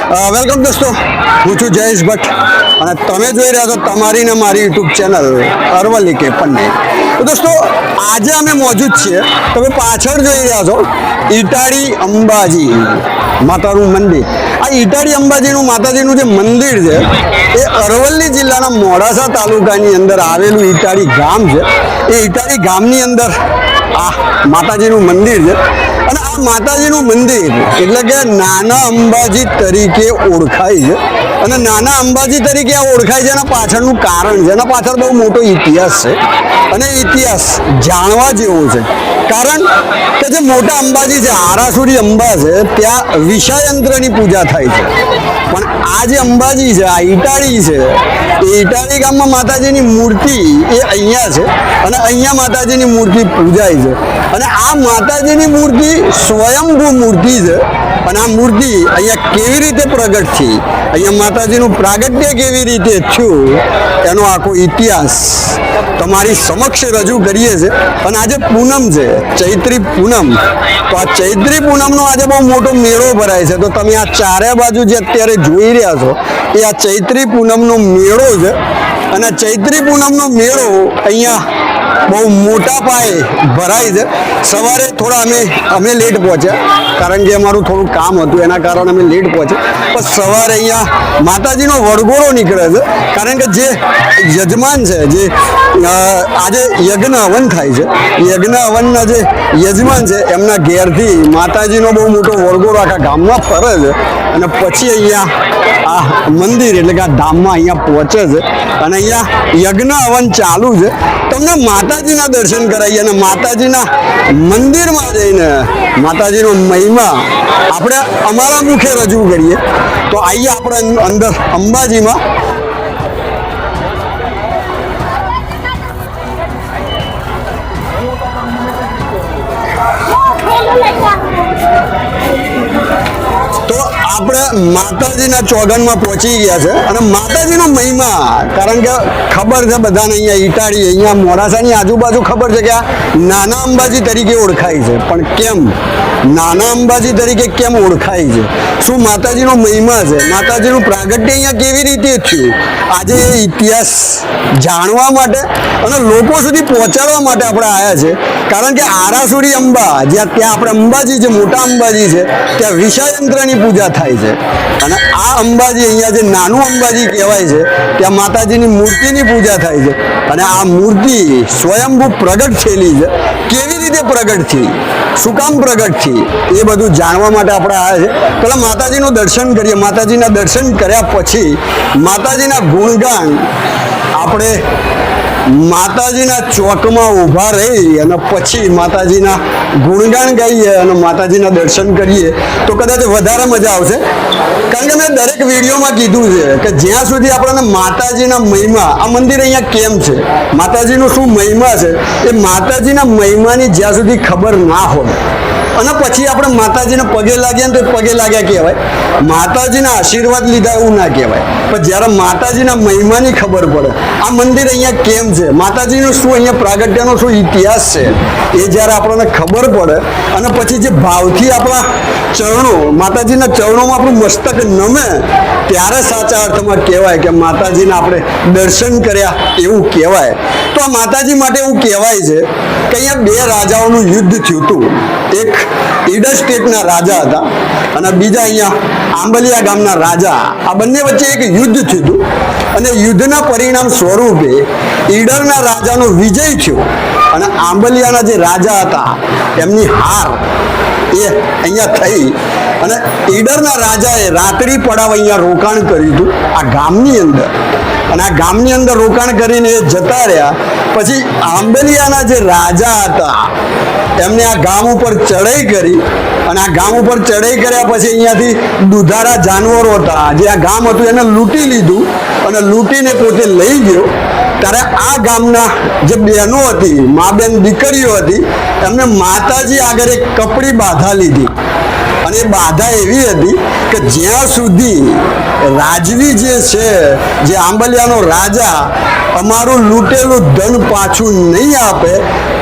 Welcome દોસ્તો, હું છું જયેશ ભટ્ટ અને તમે જોઈ રહ્યા છો તમારી ને મારી યુટ્યુબ ચેનલ અરવલ્લી કે પન્ને. તો દોસ્તો, આજે અમે મોજૂદ છીએ, તમે પાછળ જોઈ રહ્યા છો ઈટાળી અંબાજી માતાનું મંદિર. આ ઈટાળી અંબાજીનું માતાજીનું જે મંદિર છે એ અરવલ્લી જિલ્લાના મોડાસા તાલુકાની અંદર આવેલું ઈટાળી ગામ છે. એ ઈટાળી ગામની અંદર આ માતાજીનું મંદિર છે અને આ માતાજીનું મંદિર એટલે કે નાના અંબાજી તરીકે ઓળખાય છે. અને નાના અંબાજી તરીકે આ ઓળખાય છે એના પાછળનું કારણ છે, એના પાછળ બહુ મોટો ઇતિહાસ છે અને ઇતિહાસ જાણવા જેવો છે. કારણ કે જે મોટા અંબાજી છે, આરાસુરી અંબા છે, ત્યાં વિષયયંત્રની પૂજા થાય છે. પણ આ જે અંબાજી છે, આ ઈટાળી છે, એ ઈટાળી ગામમાં માતાજીની મૂર્તિ એ અહીંયા છે અને અહીંયા માતાજીની મૂર્તિ પૂજાય છે. અને આ માતાજીની મૂર્તિ સ્વયંભૂ મૂર્તિ છે. અને આ મૂર્તિ અહીંયા કેવી રીતે પ્રગટ થઈ, અહીંયા માતાજીનું પ્રાગટ્ય કેવી રીતે થયું, એનો આખો ઇતિહાસ તમારી સમક્ષ રજૂ કરીએ છીએ. અને આજે પૂનમ છે, ચૈત્રી પૂનમ. તો આ ચૈત્રી પૂનમનો આજે બહુ મોટો મેળો ભરાય છે. તો તમે આ ચારે બાજુ જે અત્યારે જોઈ રહ્યા છો એ આ ચૈત્રી પૂનમનો મેળો છે. અને ચૈત્રી પૂનમનો મેળો અહીંયા બહુ મોટા પાયે ભરાય છે. સવારે થોડા અમે લેટ પહોંચ્યા, કારણ કે અમારું થોડું કામ હતું, એના કારણે અમે લેટ પહોંચ્યા. પણ સવારે અહીંયા માતાજીનો વડગોળો નીકળે છે, કારણ કે જે યજમાન છે, જે આજે યજ્ઞ હવન થાય છે, યજ્ઞ હવનના જે યજમાન છે એમના ઘેરથી માતાજીનો બહુ મોટો વડગોળો આખા ગામમાં ફરે છે અને પછી અહીંયા આ મંદિર એટલે કે આ ધામમાં અહીંયા પહોંચે છે. અને અહીંયા યજ્ઞ હવન ચાલુ છે. તમને માતાજીના દર્શન કરાવીએ અને માતાજીના મંદિરમાં જઈને માતાજીનો મહિમા આપણે અમારા મુખે રજૂ કરીએ. તો આઈએ આપણે અંદર અંબાજીમાં. તો આપણે માતાજીના ચોગનમાં પહોંચી ગયા છે અને માતાજીનો મહિમા, કારણ કે ખબર છે બધાને અહીંયા ઈટાળી, અહીંયા મોડાસાની આજુબાજુ ખબર છે કે આ નાના અંબાજી તરીકે ઓળખાય છે. પણ કેમ નાના અંબાજી તરીકે કેમ ઓળખાય છે, શું માતાજીનો મહિમા છે, માતાજીનું પ્રાગટ્ય અહીંયા કેવી રીતે થયું, આજે એ ઇતિહાસ જાણવા માટે અને લોકો સુધી પહોંચાડવા માટે આપણે આવ્યા છે. કારણ કે આરાસુરી અંબા, જ્યાં ત્યાં આપણે અંબાજી છે, મોટા અંબાજી છે, ત્યાં વિષયયંત્રની પૂજા થાય છે. અને આ અંબાજી અહીંયા જે નાનું અંબાજી કહેવાય છે, ત્યાં માતાજીની મૂર્તિની પૂજા થાય છે. અને આ મૂર્તિ સ્વયંભૂ પ્રગટ થયેલી છે. કેવી રીતે પ્રગટ થઈ, શું કામ પ્રગટ થઈ, એ બધું જાણવા માટે આપણે આવ્યા છે. પહેલાં માતાજીનું દર્શન કરીએ. માતાજીના દર્શન કર્યા પછી માતાજીના ગુણગાન આપણે માતાજીના ચોકમાં ઊભા રહી અને પછી માતાજીના ગુણગાન ગાઈએ અને માતાજીના દર્શન કરીએ તો કદાચ વધારે મજા આવશે. કારણ કે મેં દરેક વિડીયોમાં કીધું છે કે જ્યાં સુધી આપણને માતાજીના મહિમા, આ મંદિર અહીંયા કેમ છે, માતાજીનો શું મહિમા છે, એ માતાજીના મહિમાની જ્યાં સુધી ખબર ના હોય અને પછી આપણે માતાજીને પગે લાગ્યા ને તો પગે લાગ્યા કહેવાય, માતાજીના આશીર્વાદ લીધા એવું ના કહેવાય. પણ જ્યારે માતાજીના મહિમાની ખબર પડે, આ મંદિર અહીંયા કેમ છે, માતાજીનું શું અહીંયા પ્રાગટ્યનો શું ઇતિહાસ છે, એ જ્યારે આપણને ખબર પડે અને પછી જે ભાવથી આપણા ચરણો, માતાજીના ચરણોમાં આપણું મસ્તક નમે, ત્યારે સાચા અર્થમાં કહેવાય કે માતાજીને આપણે દર્શન કર્યા એવું કહેવાય. તો આ માતાજી માટે એવું કહેવાય છે કે અહીંયા બે રાજાઓનું યુદ્ધ થયું હતું. એક ઈડર સ્ટેટના રાજા હતા અને બીજા અહીંયા આંબલિયા ગામના રાજા. આ બંને વચ્ચે એક યુદ્ધ થયું હતું અને યુદ્ધના પરિણામ સ્વરૂપે ઈડરના રાજાનો વિજય થયો અને આંબલિયાના જે રાજા હતા એમની હાર એ અહીંયા થઈ. અને ઈડરના રાજાએ રાત્રિ પડાવ અહીંયા રોકાણ કર્યું હતું આ ગામની અંદર. અને આ ગામની અંદર રોકાણ કરીને એ જતા રહ્યા. પછી આંબલિયાના જે રાજા હતા એમને આ ગામ ઉપર ચડાઈ કરી અને આ ગામ ઉપર ચડાઈ કર્યા પછી અહીંયાથી દુધારા જાનવરો હતા, જે આ ગામ હતું એને લૂંટી લીધું અને લૂંટીને પોતે લઈ ગયો. ત્યારે આ ગામના જે બહેનો હતી, મા બેન દીકરીઓ હતી, એમને માતાજી આગળ એક કપડી બાધા લીધી અને એ બાધા એવી હતી કે જ્યાં સુધી રાજવી જે છે, જે આંબલિયાનો રાજા અમારું લૂંટેલું ધન પાછું નહીં આપે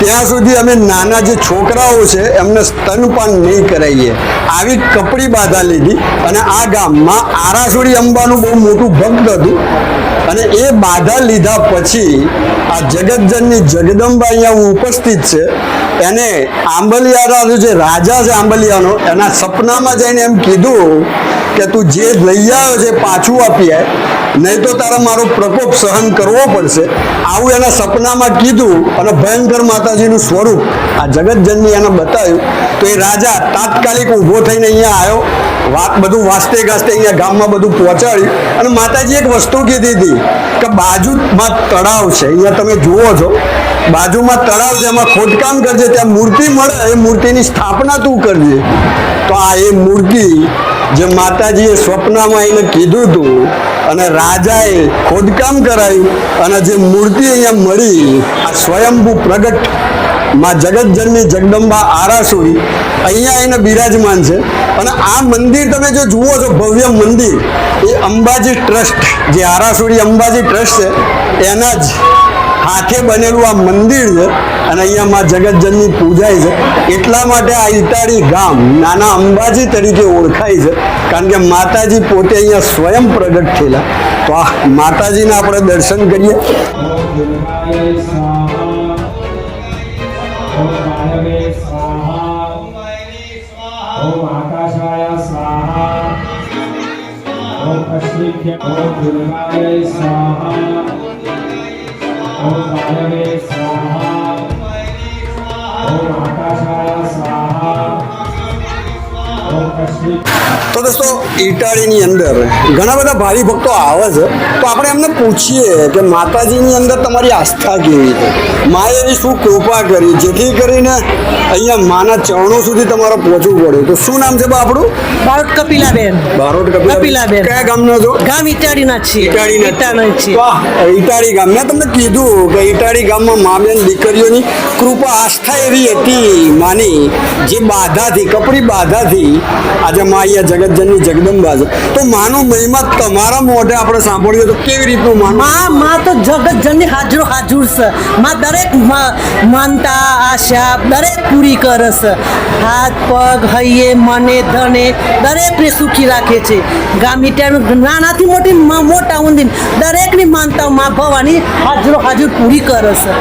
ત્યાં સુધી અમે નાના જે છોકરાઓ છે એમને સ્તનપાન નહીં કરાવીએ. આવી કપડી બાધા લીધી. અને આ ગામમાં આરાસુરી અંબાનું બહુ મોટું ભક્ત હતું અને એ બાધા લીધા પછી આ જગતજનની જગદંબા અહીંયા ઉપસ્થિત છે. એને આંબલિયાનો જે રાજા છે આંબલિયાનો, એના સપનામાં જઈને એમ કીધું કે તું જે લઈ આવ્યો છે પાછું આપી આય, નહીં તો તારે મારો પ્રકોપ સહન કરવો પડશે. આવું એના સપનામાં કીધું અને ભયંકર માતાજીનું સ્વરૂપ આ જગતજનની એને બતાવ્યું. તો એ રાજા તાત્કાલિક ઊભો થઈને અહીંયા આવ્યો, બધું વાસ્તે ગાસ્તે અહીંયા ગામમાં બધું પહોંચાડ્યું. અને માતાજી એક વસ્તુ કીધી હતી કે બાજુમાં તળાવ છે, અહીંયા તમે જુઓ છો બાજુમાં તળાવ છે, એમાં ખોદકામ કરજે, ત્યાં મૂર્તિ મળે, એ મૂર્તિની સ્થાપના તું કરજે. તો આ એ મૂર્તિ જે માતાજીએ સ્વપ્નમાં એને કીધું હતું અને રાજાએ ખોદકામ કરાયું અને જે મૂર્તિ અહીંયા મળી, આ સ્વયંભૂ પ્રગટ માં જગતજનની જગદંબા આરાસુરી અહીંયા એને બિરાજમાન છે. અને આ મંદિર તમે જો જુઓ છો, ભવ્ય મંદિર, એ અંબાજી ટ્રસ્ટ, જે આરાસુરી અંબાજી ટ્રસ્ટ છે એના જ હાથે બનેલું આ મંદિર છે. અને અહીંયા માં જગતજનની પૂજાય છે. એટલા માટે આ ઇટાળી ગામ નાના અંબાજી તરીકે ઓળખાય છે, કારણ કે માતાજી પોતે અહીંયા સ્વયં પ્રગટ થયેલા. તો આ માતાજીના આપણે દર્શન કરીએ. ओम मानवे स्वाहा ओम आकाशाय स्वाहा ओम अश्विभ्य ओम दुर्गाय स्वाहा ओम मानवे स्वाहा ओम आकाशाय स्वाहा ओम अश्विभ्य. તો દોસ્તો ઇટાળીની અંદર ઘણા બધા ભાવિ ભક્તો આવે છે. તો આપણે એમને પૂછીએ કે માતાજીની અંદર તમારી આસ્થા કેવી છે, માએ એવી શું કૃપા કરી જેથી કરીને અહીંયા માના ચરણો સુધી તમારે પહોંચવું પડ્યું. તો શું નામ છે બા આપણું? બારોટ કપિલાબેન. બારોટ કપિલાબેન. કયા ગામના છો? ગામ ઇટાડીના જ છીએ. ઇટાળીના જ છીએ. તો આ ઇટાળી ગામ, મેં તમને કીધું કે ઇટાળી ગામમાં મા બેન દીકરીઓની કૃપા આસ્થા એવી હતી માની, જે બાધાથી, કપડી બાધાથી આજે મા અહીંયા જગતજનની જગદંબા છે. તો માનો મહિમા તમારા મોઢે આપણે સાંભળીએ તો કેવી રીતનું માનો? માં તો જગતજનની હાજરો હાજર છે. માં દરેક માનતા આશા દરેક પૂરી કરે છે. હાથ પગ હૈયે મને ધને દરેકને સુખી રાખે છે. ગામ ઇટાનું નાનાથી મોટા ઊંધી દરેકની માનતા માં ભવાની હાજરો હાજર પૂરી કરે છે.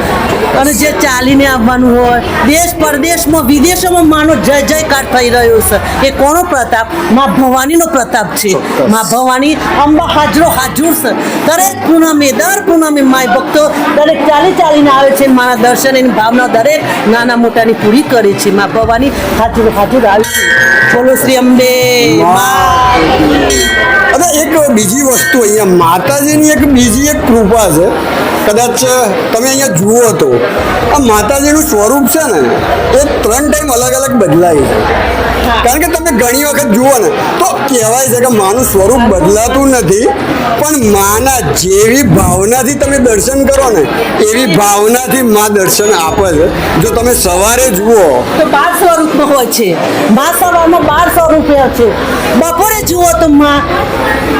અને જે ચાલીને આવવાનું હોય, દેશ પરદેશમાં વિદેશોમાં માનો જય જયકાર થઈ રહ્યો છે. એ કોનો પ્રતાપ? માં ભવાનીનો પ્રતાપ છે. માં ભવાની અંબા હાજરો હાજર છે. દરેક પૂનમે દર પૂનમે માય ભક્તો દરેક ચાલીને આવે છે. માના દર્શન એની ભાવના દરેક નાના મોટાની પૂરી કરે છે. માં ભવાની હાજર હાજર આવી છે. બોલો શ્રી અંબે. અને એક બીજી વસ્તુ અહીંયા માતાજીની એક બીજી એક કૃપા છે. કદાચ તમે અહીંયા જુઓ તો આ માતાજીનું સ્વરૂપ છે ને, એ 3 ટાઈમ અલગ અલગ બદલાય છે. કારણ કે તમે ઘણી વખત જુઓ ને તો કહેવાય છે કે માનું સ્વરૂપ બદલાતું નથી, પણ માના જેવી ભાવનાથી તમે દર્શન કરો ને એવી ભાવનાથી મા દર્શન આપે છે. જો તમે સવારે જુઓ તો 12 સ્વરૂપમાં હોય છે. માં સવારમાં 12 સ્વરૂપે છે. બપોરે જુઓ તો માં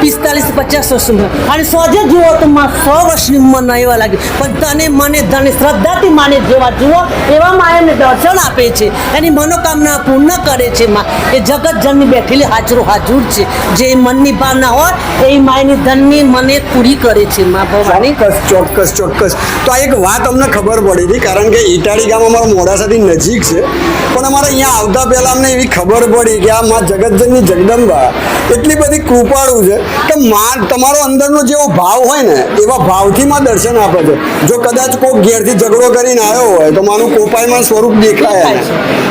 45-50 વર્ષમાં, અને સોજે જુઓ તો માં 100 વર્ષની ઉંમરના એવા લાગે. પણ તને મને ધને શ્રદ્ધાથી માને જેવા જુઓ એવા માં એમને દર્શન આપે છે. એની મનોકામના પૂર્ણ કરે છે. માં એ જગતજનની બેઠેલી હાજરો હાજર છે. જે મનની ભાવના હોય એ માયની ધનની મને પૂરી કરે છે. માં ભવાની ચોક્કસ. તો આ એક વાત અમને ખબર પડી હતી, કારણ કે ઇટાળી ગામ અમારા મોડાસાથી નજીક છે, પણ અમારે અહીંયા આવતા પહેલા અમને એવી ખબર પડી કે આ માં જગતજનની જગદંબા એટલી બધી કૃપાળુ છે કે માં તમારો અંદરનો જેવો ભાવ હોય ને એવા ભાવથી માં દર્શન આપે છે. જો કદાચ કોઈ ઘેરથી ઝઘડો કરીને આવ્યો હોય તો માનું કોપાયમાં સ્વરૂપ દેખાય,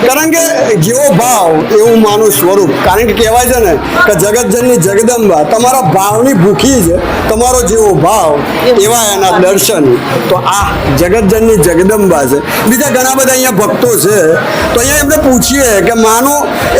કારણ કે જેવો ભાવ એવું માનું સ્વરૂપ. કારણ કે કહેવાય છે ને કે જગતજનની જગદંબા તમારા ભાવની ભૂખી છે. તમારો જેવો ભાવ એવા એના દર્શન. તો આ જગતજનની જગદંબા છે. બીજા ઘણા બધા અહીંયા ભક્તો છે, તો અહીંયા એમને પૂછીએ કે માનો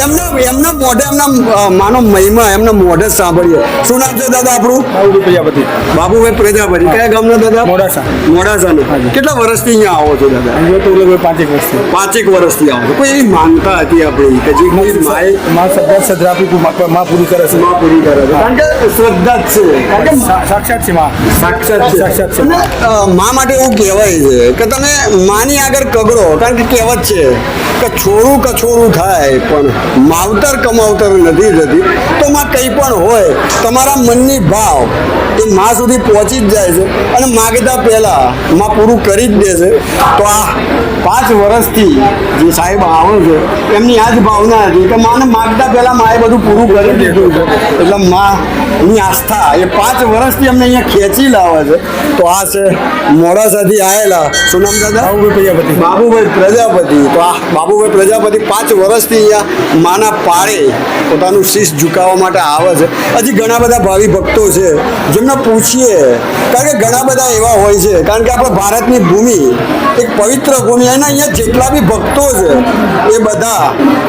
એમના મોઢે એમના માનો મહિમા એમના મોઢે સાંભળીએ. શું નામ નામ છે દાદા આપણું? બાબુ પ્રજાપતિ બાબુભાઈ પ્રજાપતિ. કયા ગામના દાદા? મોડાસા. મોડાસાના. કેટલા વર્ષથી અહીંયા આવો છો દાદા? અહીં તો લગભગ 5 વર્ષથી 5 વર્ષથી આવો છો. કોઈ એવી માનતા હતી આપણી કે જે કોઈ માએ માં સદ્રાપી માં પૂરી કરે છે. માં પૂરી કરે છે? કારણ કે શ્રદ્ધા જ છે. કારણ કે સાક્ષાત છે માં. સાક્ષાત છે. સાક્ષાત છે. અને, મા માટે એવું કહેવાય છે કે તમે માની આગળ કગડો. કારણ કે કહેવત છે કે છોરું કછોરું થાય પણ માવતર કમાવતર નથી જતી. તો માં કંઈ પણ હોય તમારા મનની ભાવ એ માં સુધી પહોંચી જ જાય છે અને માગતા પહેલા માં પૂરું કરી જ દે છે. તો આ 5 વર્ષથી જે સાહેબ આવે છે એમની આ જ ભાવના હતી કે માને માગતા પહેલા માએ બધું પૂરું કરી દીધું છે. એટલે માની આસ્થા એ 5 વર્ષથી અમને અહીંયા ખેંચી લાવે છે. તો આ છે મોડાસાથી આવેલા શું નામ દાદા? બાબુભાઈ પ્રજાપતિ. બાબુભાઈ પ્રજાપતિ. તો આ બાબુભાઈ પ્રજાપતિ 5 વર્ષથી અહીંયા માના પાળે પોતાનું શીશ ઝુકાવવા માટે આવે છે. હજી ઘણા બધા ભાવિ ભક્તો છે જેમને પૂછીએ, કારણ કે ઘણા બધા એવા હોય છે. કારણ કે આપણે ભારતની ભૂમિ એક પવિત્ર ભૂમિ, અને અહીંયા જેટલા બી ભક્તો છે એ બધા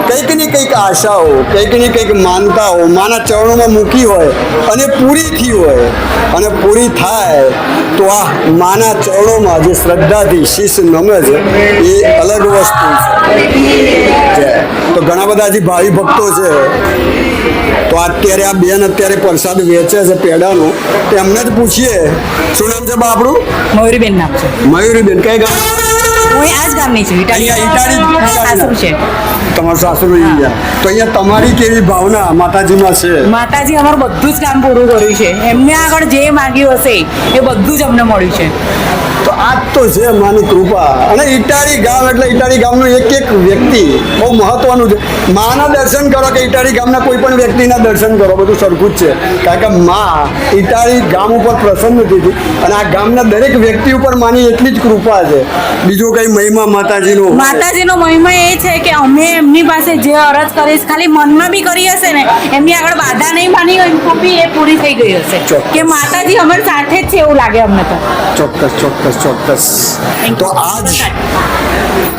કંઈક ને કંઈક આશાઓ, કંઈક ને કંઈક માનતાઓ માના ચરણોમાં મૂકી હોય અને પૂરી થઈ હોય. અને પૂરી થાય તો આ માના ચરણોમાં જે શ્રદ્ધાથી શીશ નમે છે એ અલગ વસ્તુ છે. તો ઘણા બધા હજી ભાવિ ભક્તો છે. તો અત્યારે આ બેન અત્યારે પ્રસાદ વેચે છે પેડાનો. તો એમને જ પૂછીએ, શું નામ છે બા આપણું? મયુરીબેન નામ છે. મયુરીબેન. કઈ ગામ? હું આ જ ગામની છું. અહીંયા સાસુ છે. તમારું સાસુ અહીંયા. તો અહીંયા તમારી કેવી ભાવના માતાજીમાં છે? માતાજી અમારું બધું જ કામ પૂરું કર્યું છે. એમને આગળ જે માંગ્યું હશે એ બધું જ અમને મળ્યું છે. તો આ જ તો છે માની કૃપા. અને ઇટાળી ગામ એટલે ઇટાળી ગામનું એક એક વ્યક્તિ બહુ મહત્વનું છે. માના દર્શન કરો કે ઇટાળી ગામના કોઈ પણ વ્યક્તિના દર્શન કરો, બધું સરખું જ છે. કારણ કે માં ઇટાળી ગામ ઉપર પ્રસન્ન હતી અને આ ગામના દરેક વ્યક્તિ ઉપર માની એટલી જ કૃપા છે. બીજો કઈ મહિમા માતાજીનો? માતાજીનો મહિમા એ છે કે અમે એમની પાસે જે અરજ કરીશ, ખાલી મનમાં બી કરી હશે ને, એમની આગળ બાધા નહીં માની હોય તો બી એ પૂરી થઈ ગઈ હશે. ચોક્કસ. કે માતાજી અમારી સાથે જ છે એવું લાગે અમને તો. ચોક્કસ ચોક્કસ ચોક્કસ. તો આજ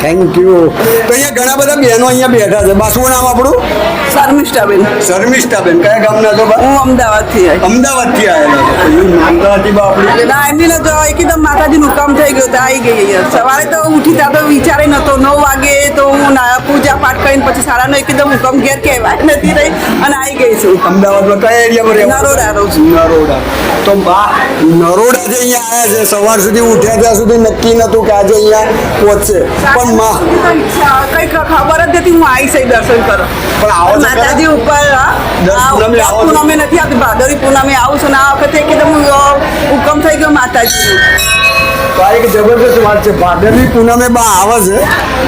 થેન્ક યુ. તો અહીંયા ઘણા બધા બહેનો અહીંયા બેઠા છે. બા શું નામ આપણું? શર્મિષ્ઠાબેન. શર્મિષ્ઠાબેન. કયા ગામના છો બા? હું અમદાવાદથી આવી. અમદાવાદથી આવેલા છો. તો એવું માનતા હતી બા આપણી? ના એમની તો એકદમ માતાજીનું કામ થઈ ગયું તો આવી ગઈ અહીંયા. સવારે તો ઉઠી ત્યાં તો વિચારે નહોતો. 9 વાગે તો હું પૂજા પાઠ કરીને પછી 9:30 એકદમ હુકમ ઘેર કહેવાય નથી રહી અને આવી ગઈ છું. અમદાવાદમાં કયા એરિયામાં રહેવું? નરોડા રહું છું. નરોડા. તો બા નરોડા જે અહીંયા આવ્યા છે, સવાર સુધી ઉઠ્યા ત્યાં સુધી નક્કી નહોતું કે આજે અહીંયા પહોંચશે. પણ માં કઈ ખબર જ નથી. હું આવી છે દર્શન કરો. પણ આવો છો ખરા? માતાજી ઉપર પૂનમે આવો છો? પૂનમે નથી આવતી, ભાદરવી પૂનમે આવું છું ને આ વખતે એકદમ હુકમ થઈ ગયો માતાજીનું. તો આ એક જબરદસ્ત વાત છે. ભાદરવી પૂનમે બા આવે છે,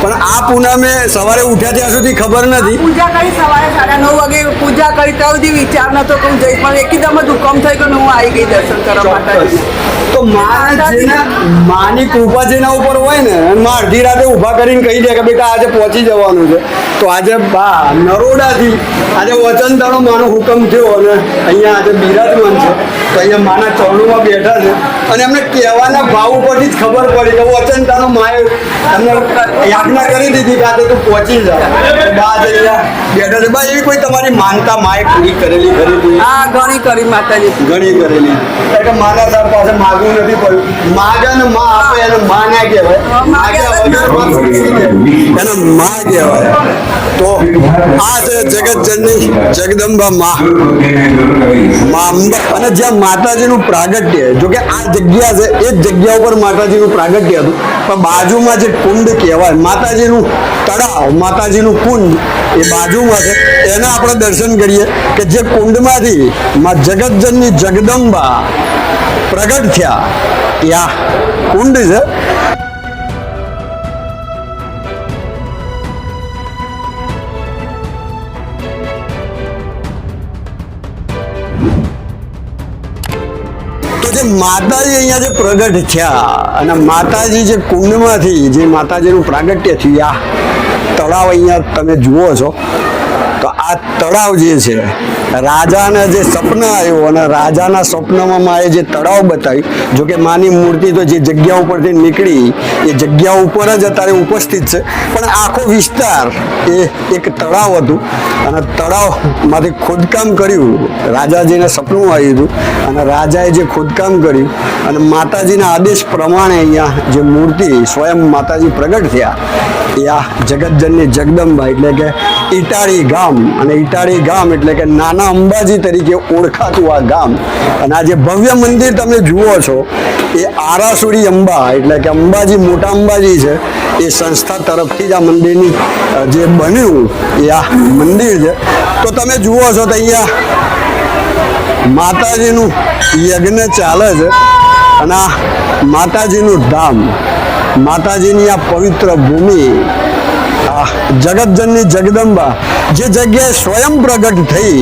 પણ આ પૂનમે સવારે ઉઠ્યા ત્યાં સુધી ખબર નથી. પૂજા કરી સવારે 9:30 વાગે પૂજા કરી તો સુધી વિચાર નતો કે હું જઈશ, પણ એકદમ જ હુકમ થઈ ગયો ને હું આવી ગઈ દર્શન કરવા માતાજી. તો માની કૃપા જેના ઉપર હોય ને, અને માં અડધી રાતે ઊભા કરીને કહી દે કે બેટા આજે પહોંચી જવાનું છે. તો આજે બા નરોડાથી આજે વચનદાનો માનો હુકમ થયો અને અહીંયા આજે બિરાજમાન છે. તો અહીંયા માના ચરણોમાં બેઠા છે અને એમને કહેવાના ભાવ ઉપરથી જ ખબર પડી કે વચનદાનો માએ એમને યાજ્ઞા કરી દીધી કે આજે તું પહોંચી જા. તો બા આજે અહીંયા બેઠા છે. બા એવી કોઈ તમારી માનતા માએ પૂરી કરેલી ખરી હતી? હા ઘણી કરી માતાજી. ઘણી કરેલી. કારણ કે માના સાહેબ પાસે માગવું નથી પડ્યું. માગે ને માં આપે એને માં ના કહેવાય. માગ્યા વગર માં છૂટી જાય એને માં કહેવાય. તો આ છે જગતજનની જગદંબા માં અંબા. અને જ્યાં માતાજીનું પ્રાગટ્ય, જો કે આ જગ્યા છે એ જ જગ્યા ઉપર માતાજીનું પ્રાગટ્ય હતું, પણ બાજુમાં જે કુંડ કહેવાય માતાજીનું તળાવ, માતાજીનું કુંડ એ બાજુમાં છે. એના આપણે દર્શન કરીએ કે જે કુંડમાંથી માં જગતજનની જગદંબા પ્રગટ થયા. યા કુંડ છે. તો જે માતાજી અહીંયા જે પ્રગટ થયા અને માતાજી જે કુંડમાંથી જે માતાજીનું પ્રાગટ્ય થયું, આ તળાવ અહીંયા તમે જુઓ છો. તો આ આ તળાવ જે છે રાજાને જે સપન આવ્યું અને રાજાના સપનામાં માએ જે તળાવ બતાવ્યું, જો કે માની મૂર્તિ તો જે જગ્યા ઉપરથી નીકળી એ જગ્યા ઉપર જ અત્યારે ઉપસ્થિત છે, પણ આખો વિસ્તાર એ એક તળાવ હતું અને તળાવમાંથી ખોદકામ કર્યું. રાજાજીને સપનું આવ્યું હતું અને રાજાએ જે ખોદકામ કર્યું અને માતાજીના આદેશ પ્રમાણે અહીંયા જે મૂર્તિ સ્વયં માતાજી પ્રગટ થયા એ આ જગતજનની જગદંબા એટલે કે ઈટાળી ગામ. અને ઈટાળી ગામ એટલે કે નાના અંબાજી તરીકે ઓળખાતું આ ગામ. અને આ જે ભવ્ય મંદિર તમે જુઓ છો એ આરાસુરી અંબા એટલે કે અંબાજી મોટા અંબાજી છે એ સંસ્થા તરફથી જ આ મંદિરની જે બન્યું એ આ મંદિર છે. તો તમે જુઓ છો તો અહીંયા માતાજીનું યજ્ઞ ચાલે છે અને આ માતાજીનું ધામ, માતાજીની આ પવિત્ર ભૂમિ, આ જગતજનની જગદંબા જે જગ્યાએ સ્વયં પ્રગટ થઈ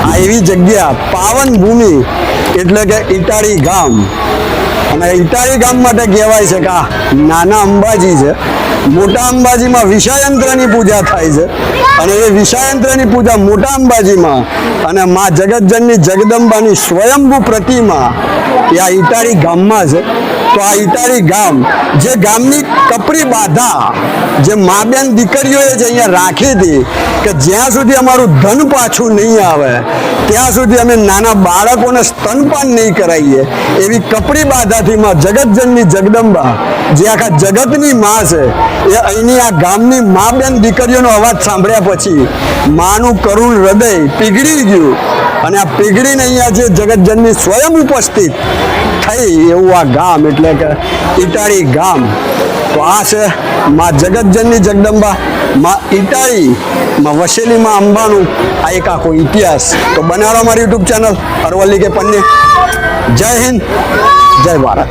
આ એવી જગ્યા પાવન ભૂમિ એટલે કે ઈટાળી ગામ. અને ઈટાળી ગામ માટે કહેવાય છે કે આ નાના અંબાજી છે. મોટા અંબાજીમાં વિષાયંત્રની પૂજા થાય છે અને એ વિષાયંત્રની પૂજા મોટા અંબાજીમાં અને મા જગતજનની જગદંબાની સ્વયંભૂ પ્રતિમા એ આ ઈટાળી ગામમાં છે. તો આ ઈટાળી ગામ જે ગામની કપરી બાધા જે મા બેન દીકરીઓએ જે અહીંયા રાખી હતી કે જ્યાં સુધી અમારું ધન પાછું નહીં આવે ત્યાં સુધી અમે નાના બાળકોને સ્તનપાન નહીં કરાવીએ એવી કપરી બાધાથી માં જગતજનની જગદંબા જે આખા જગતની માં છે એ અહીંની આ ગામની મા બેન દીકરીઓનો અવાજ સાંભળ્યા પછી માનું કરુણ હૃદય પીગળી ગયું અને આ પીગળીને અહીંયા જે જગતજનની સ્વયં ઉપસ્થિત થઈ એવું આ ગામ એટલે કે ઈટાળી ગામ. તો આ છે માં જગતજનની જગદંબા, માં ઈટાળી, માં વસેલી માં અંબાનું આ એક આખો ઇતિહાસ. તો બનાવો મારી યુટ્યુબ ચેનલ અરવલ્લી કે પન્ને. જય હિન્દ, જય ભારત.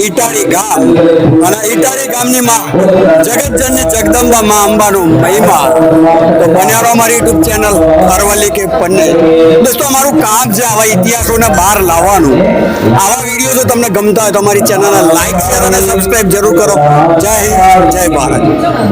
ઈટાળી ગામ અને ઈટાળી ગામની માં જગતજનની જગદંબા માં અંબાનું મહિમા. તો બન્યા રહો મારી યુટ્યુબ ચેનલ અરવલ્લી કે પન્ને. દોસ્તો અમારું કામ છે આવા ઇતિહાસોને બહાર લાવવાનું. આવા વિડીયો જો તમને ગમતા હોય તો અમારી ચેનલને લાઈક શેર અને સબસ્ક્રાઇબ જરૂર કરો. જય હિન્દ, જય ભારત.